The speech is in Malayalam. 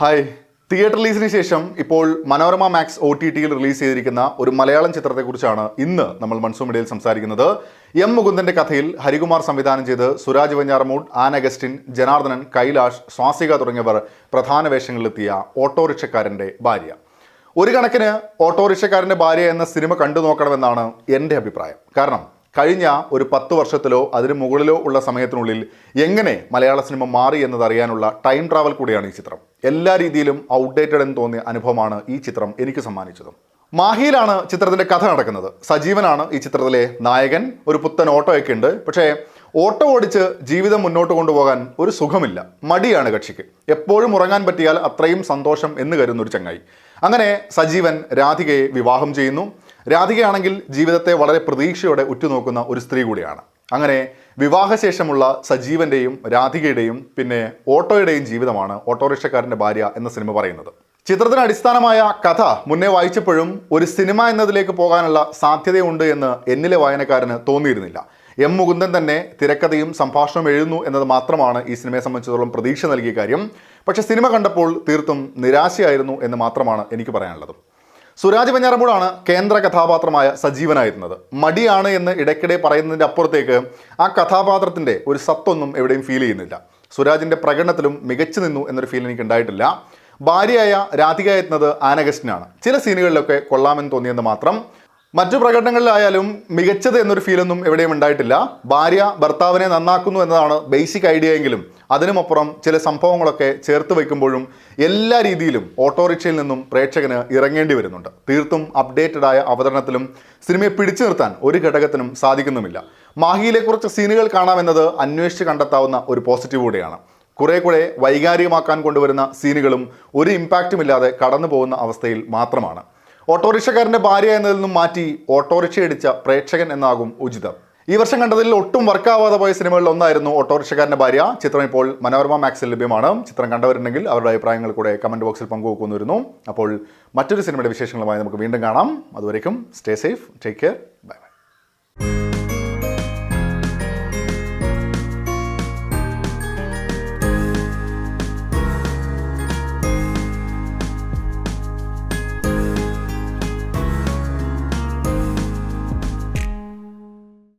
ഹായ്. തിയേറ്റർ റിലീസിന് ശേഷം ഇപ്പോൾ മനോരമ മാക്സ് OTTയിൽ റിലീസ് ചെയ്തിരിക്കുന്ന ഒരു മലയാളം ചിത്രത്തെക്കുറിച്ചാണ് ഇന്ന് നമ്മൾ മൺസൂൺ മീഡിയയിൽ സംസാരിക്കുന്നത്. എം മുകുന്ദന്റെ കഥയിൽ ഹരികുമാർ സംവിധാനം ചെയ്ത് സുരാജ് വെഞ്ഞാറമൂട്, ആൻ അഗസ്റ്റിൻ, ജനാർദ്ദനൻ, കൈലാഷ്, സ്വാസിക തുടങ്ങിയവർ പ്രധാന വേഷങ്ങളിലെത്തിയ ഓട്ടോറിക്ഷക്കാരൻ്റെ ഭാര്യ. ഒരു കണക്കിന് ഓട്ടോറിക്ഷക്കാരൻ്റെ ഭാര്യ എന്ന സിനിമ കണ്ടു നോക്കണമെന്നാണ് എൻ്റെ അഭിപ്രായം. കാരണം കഴിഞ്ഞ ഒരു 10 വർഷത്തിലോ അതിന് മുകളിലോ ഉള്ള സമയത്തിനുള്ളിൽ എങ്ങനെ മലയാള സിനിമ മാറി എന്നതറിയാനുള്ള ടൈം ട്രാവൽ കൂടിയാണ് ഈ ചിത്രം. എല്ലാ രീതിയിലും ഔട്ട്ഡേറ്റഡ് എന്ന് തോന്നിയ അനുഭവമാണ് ഈ ചിത്രം എനിക്ക് സമ്മാനിച്ചത്. മാഹിയിലാണ് ചിത്രത്തിൻ്റെ കഥ നടക്കുന്നത്. സജീവനാണ് ഈ ചിത്രത്തിലെ നായകൻ. ഒരു പുത്തൻ ഓട്ടോയൊക്കെ ഉണ്ട്. പക്ഷേ ഓട്ടോ ഓടിച്ച് ജീവിതം മുന്നോട്ട് കൊണ്ടുപോകാൻ ഒരു സുഖമില്ല. മടിയാണ് കക്ഷിക്ക്. എപ്പോഴും ഉറങ്ങാൻ പറ്റിയാൽ അത്രയും സന്തോഷം എന്ന് കരുതുന്ന ഒരു ചങ്ങായി. അങ്ങനെ സജീവൻ രാധികയെ വിവാഹം ചെയ്യുന്നു. രാധികയാണെങ്കിൽ ജീവിതത്തെ വളരെ പ്രതീക്ഷയോടെ ഉറ്റുനോക്കുന്ന ഒരു സ്ത്രീ കൂടിയാണ്. അങ്ങനെ വിവാഹശേഷമുള്ള സജീവൻ്റെയും രാധികയുടെയും പിന്നെ ഓട്ടോയുടെയും ജീവിതമാണ് ഓട്ടോറിക്ഷക്കാരൻ്റെ ഭാര്യ എന്ന സിനിമ പറയുന്നത്. ചിത്രത്തിന് അടിസ്ഥാനമായ കഥ മുന്നേ വായിച്ചപ്പോഴും ഒരു സിനിമ എന്നതിലേക്ക് പോകാനുള്ള സാധ്യതയുണ്ട് എന്ന് എന്നിലെ വായനക്കാരന് തോന്നിയിരുന്നില്ല. എം മുകുന്ദൻ തന്നെ തിരക്കഥയും സംഭാഷണവും എഴുതുന്നു എന്നത് മാത്രമാണ് ഈ സിനിമയെ സംബന്ധിച്ചിടത്തോളം പ്രതീക്ഷ നൽകിയ കാര്യം. പക്ഷേ സിനിമ കണ്ടപ്പോൾ തീർത്തും നിരാശയായിരുന്നു എന്ന് മാത്രമാണ് എനിക്ക് പറയാനുള്ളത്. സുരാജ് വെഞ്ഞാറമൂടാണ് കേന്ദ്ര കഥാപാത്രമായ സജീവനായിരുന്നത്. മടിയാണ് എന്ന് ഇടയ്ക്കിടെ പറയുന്നതിൻ്റെ അപ്പുറത്തേക്ക് ആ കഥാപാത്രത്തിൻ്റെ ഒരു സത്തൊന്നും എവിടെയും ഫീൽ ചെയ്യുന്നില്ല. സുരാജിൻ്റെ പ്രകടനത്തിലും മികച്ചു നിന്നു എന്നൊരു ഫീൽ എനിക്ക് ഉണ്ടായിട്ടില്ല. ഭാര്യയായ രാധിക എത്തുന്നത് ആൻ അഗസ്റ്റിനാണ്. ചില സീനുകളിലൊക്കെ കൊള്ളാമെന്ന് തോന്നിയെന്ന് മാത്രം. മറ്റു പ്രകടനങ്ങളിലായാലും മികച്ചത് എന്നൊരു ഫീലൊന്നും എവിടെയും ഉണ്ടായിട്ടില്ല. ഭാര്യ ഭർത്താവിനെ നന്നാക്കുന്നു എന്നതാണ് ബേസിക് ഐഡിയ എങ്കിലും അതിനുമപ്പുറം ചില സംഭവങ്ങളൊക്കെ ചേർത്ത് വയ്ക്കുമ്പോഴും എല്ലാ രീതിയിലും ഓട്ടോറിക്ഷയിൽ നിന്നും പ്രേക്ഷകന് ഇറങ്ങേണ്ടി വരുന്നുണ്ട്. തീർത്തും അപ്ഡേറ്റഡ് ആയ അവതരണത്തിലും സിനിമയെ പിടിച്ചു നിർത്താൻ ഒരു ഘടകത്തിനും സാധിക്കുന്നുമില്ല. മാഹിയിലെ കുറച്ച് സീനുകൾ കാണാമെന്നത് അന്വേഷിച്ച് കണ്ടെത്താവുന്ന ഒരു പോസിറ്റീവ് കൂടെയാണ്. കുറേ വൈകാരികമാക്കാൻ കൊണ്ടുവരുന്ന സീനുകളും ഒരു ഇമ്പാക്റ്റും ഇല്ലാതെ കടന്നു പോകുന്ന അവസ്ഥയിൽ മാത്രമാണ്. ഓട്ടോറിക്ഷക്കാരൻ്റെ ഭാര്യ എന്നതിൽ നിന്നും മാറ്റി ഓട്ടോറിക്ഷ ഇടിച്ച പ്രേക്ഷകൻ എന്നാകും ഉചിതം. ഈ വർഷം കണ്ടതിൽ ഒട്ടും വർക്കാവാതെ പോയ സിനിമകളിൽ ഒന്നായിരുന്നു ഓട്ടോറിക്ഷക്കാരൻ്റെ ഭാര്യ. ചിത്രം ഇപ്പോൾ മനോരമ മാക്സിൽ ലഭ്യമാണ്. ചിത്രം കണ്ടവരുണ്ടെങ്കിൽ അവരുടെ അഭിപ്രായങ്ങൾ കൂടെ കമൻറ്റ് ബോക്സിൽ പങ്കുവെക്കുന്നു വരുന്നു. അപ്പോൾ മറ്റൊരു സിനിമയുടെ വിശേഷങ്ങളുമായി നമുക്ക് വീണ്ടും കാണാം. അതുവരേക്കും stay safe, take care, bye bye.